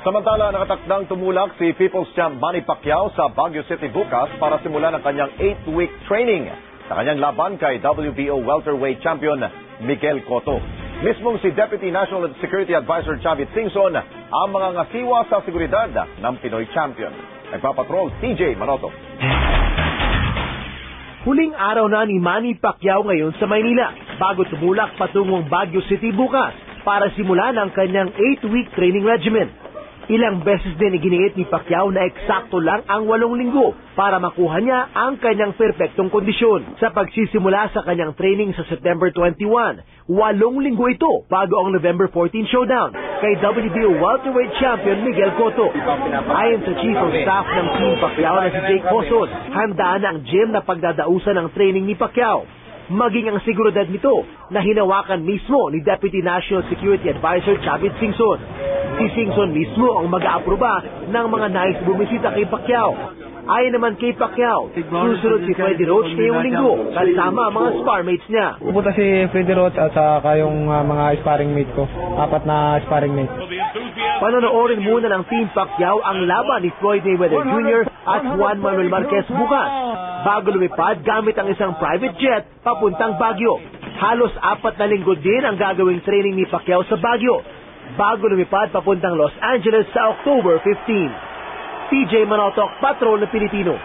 Samantala, nakatakdang tumulak si People's Champ Manny Pacquiao sa Baguio City bukas para simulan ang kanyang 8-week training sa kanyang laban kay WBO welterweight champion Miguel Cotto. Mismong si Deputy National Security Advisor Chavit Singson ang mga ngasiwa sa seguridad ng Pinoy champion. Nagpapatrol TJ Manoto. Huling araw na ni Manny Pacquiao ngayon sa Maynila bago tumulak patungong Baguio City bukas para simulan ang kanyang 8-week training regimen. Ilang beses din iginiit ni Pacquiao na eksakto lang ang 8 linggo para makuha niya ang kanyang perpektong kondisyon. Sa pagsisimula sa kanyang training sa September 21, 8 linggo ito bago ang November 14 showdown kay WBO welterweight champion Miguel Cotto. Ayon sa Chief of Staff ng Team Pacquiao na si Jake Hoson, handa na ang gym na pagdadausan ng training ni Pacquiao. Maging ang seguridad nito na hinawakan mismo ni Deputy National Security Advisor Chavit Singson. Si Singson mismo ang mag-aaproba ng mga nais bumisita kay Pacquiao. Ayon naman kay Pacquiao, susunod si Freddie Roach ngayong linggo kasama ang mga sparmates niya. Pupunta si Freddie Roach at saka yung mga sparring mate ko. 4 na sparring mate. Panonoorin muna ng Team Pacquiao ang laban ni Floyd Mayweather Jr. at Juan Manuel Marquez bukas bago lumipad gamit ang isang private jet papuntang Baguio. Halos 4 na linggo din ang gagawing training ni Pacquiao sa Baguio bago lumipad papuntang Los Angeles sa October 15. TJ Manotok, Patrol na Pilipino.